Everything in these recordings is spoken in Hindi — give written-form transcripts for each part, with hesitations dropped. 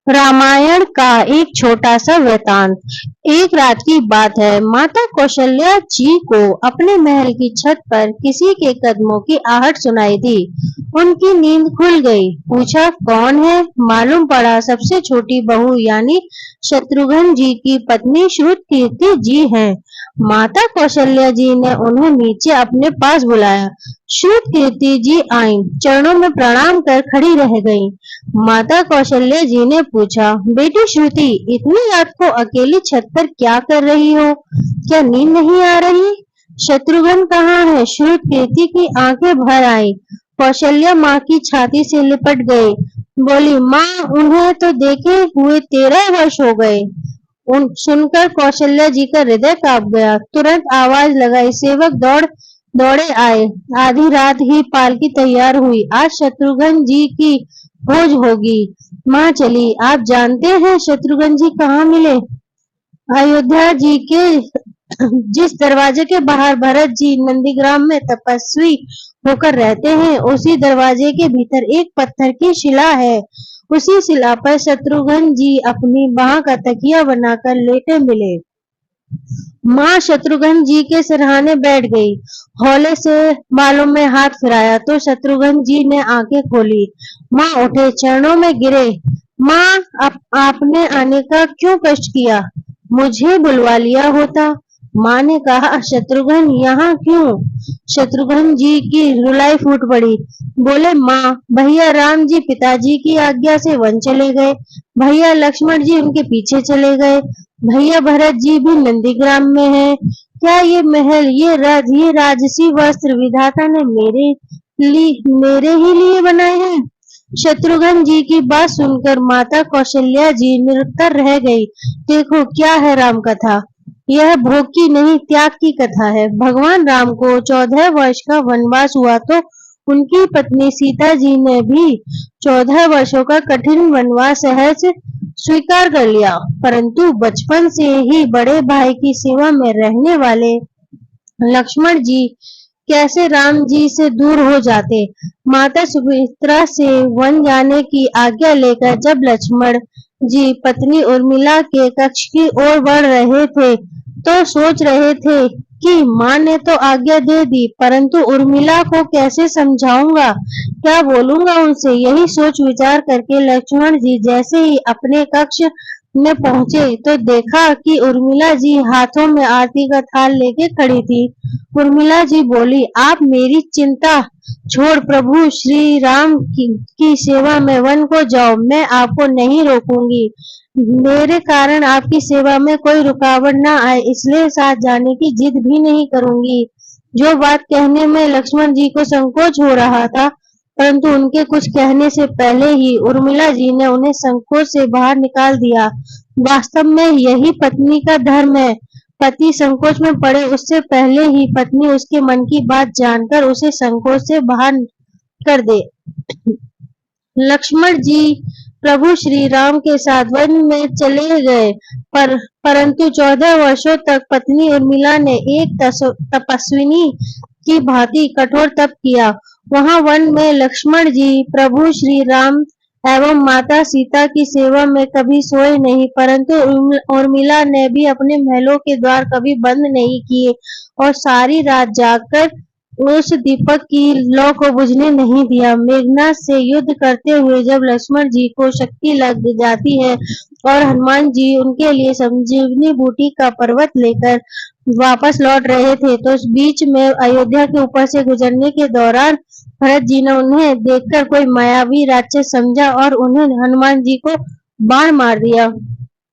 रामायण का एक छोटा सा वृतांत। एक रात की बात है। माता कौशल्या जी को अपने महल की छत पर किसी के कदमों की आहट सुनाई दी। उनकी नींद खुल गई। पूछा, कौन है? मालूम पड़ा सबसे छोटी बहू यानी शत्रुघ्न जी की पत्नी श्रुतकीर्ति जी हैं। माता कौशल्या जी ने उन्हें नीचे अपने पास बुलाया। श्रुतकीर्ति जी आईं, चरणों में प्रणाम कर खड़ी रह गईं। माता कौशल्या जी ने पूछा, बेटी श्रुति, इतनी रात को अकेली छत पर क्या कर रही हो? क्या नींद नहीं आ रही? शत्रुघ्न कहाँ है? श्रुतकीर्ति की आंखें भर आई। कौशल्या माँ की छाती से लिपट गई। बोली, माँ, उन्हें तो देखे हुए 13 वर्ष हो गए। उन सुनकर कौशल्या जी का हृदय कांप गया। तुरंत आवाज लगाई, सेवक दौड़े आए। आधी रात ही पालकी तैयार हुई। आज शत्रुघ्न जी की खोज होगी। माँ चली। आप जानते हैं शत्रुघ्न जी कहाँ मिले? अयोध्या जी के जिस दरवाजे के बाहर भरत जी नंदीग्राम में तपस्वी होकर रहते हैं, उसी दरवाजे के भीतर एक पत्थर की शिला है। उसी शिला पर शत्रुघ्न जी अपनी बाह का तकिया बनाकर लेटे मिले। माँ शत्रुघ्न जी के सिरहाने बैठ गई। हौले से बालों में हाथ फिराया तो शत्रुघ्न जी ने आंखें खोली। माँ उठे, चरणों में गिरे। माँ, आपने आने का क्यों कष्ट किया? मुझे बुलवा लिया होता। माँ ने कहा, शत्रुघ्न यहाँ क्यों? शत्रुघ्न जी की रुलाई फूट पड़ी। बोले, माँ, भैया राम जी पिताजी की आज्ञा से वन चले गए। भैया लक्ष्मण जी उनके पीछे चले गए। भैया भरत जी भी नंदीग्राम में हैं। क्या ये महल, ये रथ, ये राजसी वस्त्र विधाता ने मेरे ही लिए बनाए हैं? शत्रुघ्न जी की बात सुनकर माता कौशल्या जी निरुत्तर रह गई। देखो, क्या है राम कथा। यह भोग की नहीं, त्याग की कथा है। भगवान राम को 14 वर्ष का वनवास हुआ तो उनकी पत्नी सीता जी ने भी 14 वर्षों का कठिन वनवास सहज स्वीकार कर लिया। परंतु बचपन से ही बड़े भाई की सेवा में रहने वाले लक्ष्मण जी कैसे राम जी से दूर हो जाते। माता सुमित्रा से वन जाने की आज्ञा लेकर जब लक्ष्मण जी पत्नी उर्मिला के कक्ष की ओर बढ़ रहे थे तो सोच रहे थे कि माँ ने तो आज्ञा दे दी, परंतु उर्मिला को कैसे समझाऊंगा, क्या बोलूंगा उनसे। यही सोच विचार करके लक्ष्मण जी जैसे ही अपने कक्ष में पहुंचे तो देखा कि उर्मिला जी हाथों में आरती का थाल लेके खड़ी थी। उर्मिला जी बोली, आप मेरी चिंता छोड़ प्रभु श्री राम की सेवा में वन को जाओ, मैं आपको नहीं रोकूंगी। मेरे कारण आपकी सेवा में कोई रुकावट ना आए, इसलिए साथ जाने की जिद भी नहीं करूंगी। जो बात कहने में लक्ष्मण जी को संकोच हो रहा था, परंतु उनके कुछ कहने से पहले ही उर्मिला जी ने उन्हें संकोच से बाहर निकाल दिया। वास्तव में यही पत्नी का धर्म है। पति संकोच में पड़े उससे पहले ही पत्नी उसके मन की बात जानकर उसे संकोच से बाहर कर दे। लक्ष्मण जी प्रभु श्री राम के साथ वन में चले गए, परंतु 14 वर्षों तक पत्नी उर्मिला ने एक तपस्विनी की भांति कठोर तप किया। वहां वन में लक्ष्मण जी प्रभु श्री राम एवं माता सीता की सेवा में कभी सोए नहीं, परंतु उर्मिला ने भी अपने महलों के द्वार कभी बंद नहीं किए और सारी रात जागकर उस दीपक की लौ को बुझने नहीं दिया। मेघनाथ से युद्ध करते हुए जब लक्ष्मण जी को शक्ति लग जाती है और हनुमान जी उनके लिए संजीवनी बूटी का पर्वत लेकर वापस लौट रहे थे तो बीच में अयोध्या के ऊपर से गुजरने के दौरान भरत जी ने उन्हें देखकर कोई मायावी राक्षस समझा और उन्हें हनुमान जी को बाण मार दिया,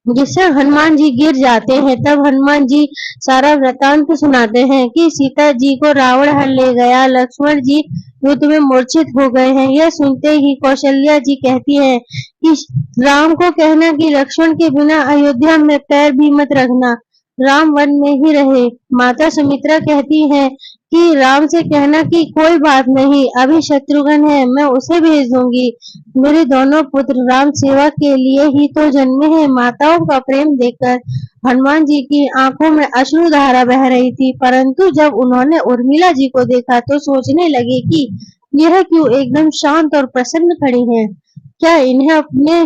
जिससे हनुमान जी गिर जाते हैं। तब हनुमान जी सारा वृतांत सुनाते हैं कि सीता जी को रावण हर ले गया, लक्ष्मण जी युद्ध में मूर्छित हो गए हैं। यह सुनते ही कौशल्या जी कहती है कि राम को कहना कि लक्ष्मण के बिना अयोध्या में पैर भी मत रखना, राम वन में ही रहे। माता सुमित्रा कहती है कि राम से कहना कि कोई बात नहीं, अभी शत्रुघ्न है, मैं उसे भेज दूंगी। मेरे दोनों पुत्र राम सेवा के लिए ही तो जन्मे हैं। माताओं का प्रेम देखकर हनुमान जी की आंखों में अश्रुधारा बह रही थी, परंतु जब उन्होंने उर्मिला जी को देखा तो सोचने लगे कि यह क्यों एकदम शांत और प्रसन्न खड़ी हैं। क्या इन्हें अपने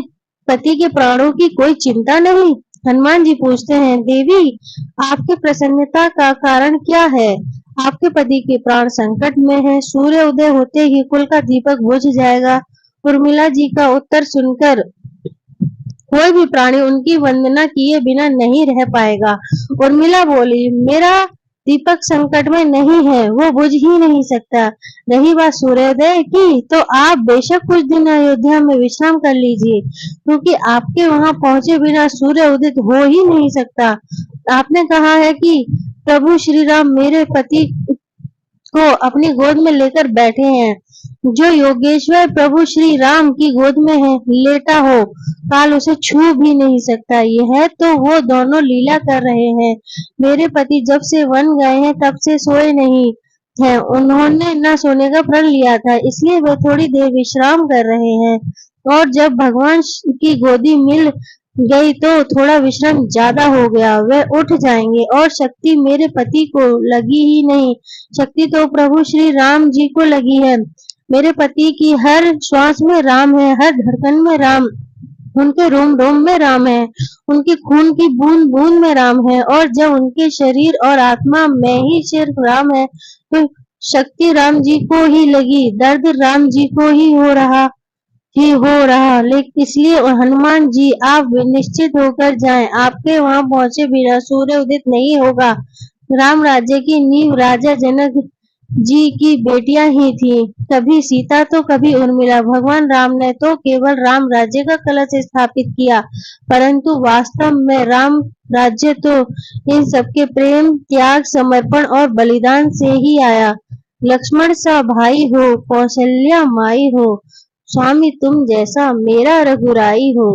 पति के प्राणों की कोई चिंता नहीं? हनुमान जी पूछते हैं, देवी आपकी प्रसन्नता का कारण क्या है? आपके पति के प्राण संकट में है। सूर्य उदय होते ही कुल का दीपक बुझ जाएगा। उर्मिला जी का उत्तर सुनकर कोई भी प्राणी उनकी वंदना किए बिना नहीं रह पाएगा। उर्मिला बोली, मेरा दीपक संकट में नहीं है, वो बुझ ही नहीं सकता। रही बात सूर्योदय की, तो आप बेशक कुछ दिन अयोध्या में विश्राम कर लीजिए, क्योंकि आपके वहां पहुंचे बिना सूर्य उदित हो ही नहीं सकता। आपने कहा है कि प्रभु श्री राम मेरे पति को अपनी गोद में लेकर बैठे हैं। जो योगेश्वर प्रभु श्री राम की गोद में है, लेटा हो, काल उसे छू भी नहीं सकता। यह तो वो दोनों लीला कर रहे हैं। मेरे पति जब से वन गए हैं तब से सोए नहीं हैं। उन्होंने न सोने का प्रण लिया था, इसलिए वे थोड़ी देर विश्राम कर रहे हैं। और जब भगवान की गोदी मिल गई तो थोड़ा विश्राम ज्यादा हो गया। वे उठ जाएंगे और शक्ति मेरे पति को लगी ही नहीं, शक्ति तो प्रभु श्री राम जी को लगी है। मेरे पति की हर श्वास में राम है, हर धड़कन में राम, उनके रोम रोम में राम है, उनके खून की बूंद बूंद में राम है। और जब उनके शरीर और आत्मा में ही सिर्फ राम है, तो शक्ति राम जी को ही लगी, दर्द राम जी को ही हो रहा। लेकिन इसलिए हनुमान जी आप निश्चित होकर जाएं, आपके वहां पहुंचे बिना सूर्य उदित नहीं होगा। राम राज्य की नींव राजा जनक जी की बेटियां ही थी, कभी सीता तो कभी उर्मिला। भगवान राम ने तो केवल राम राज्य का कलश स्थापित किया, परंतु वास्तव में राम राज्य तो इन सबके प्रेम, त्याग, समर्पण और बलिदान से ही आया। लक्ष्मण सा भाई हो, कौशल्या माई हो, स्वामी तुम जैसा मेरा रघुराई हो।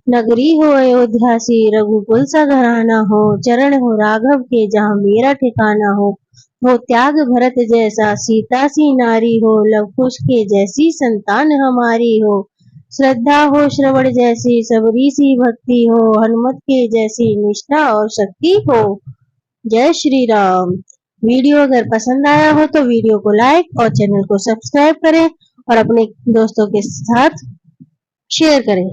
नगरी हो अयोध्या सी, रघुकुल सा घराना हो, चरण हो राघव के जहाँ मेरा ठिकाना हो। त्याग भरत जैसा, सीता सी नारी हो, लव कुश के जैसी संतान हमारी हो। श्रद्धा हो श्रवण जैसी, सबरी सी भक्ति हो, हनुमत के जैसी निष्ठा और शक्ति हो। जय श्री राम। वीडियो अगर पसंद आया हो तो वीडियो को लाइक और चैनल को सब्सक्राइब करें और अपने दोस्तों के साथ शेयर करें।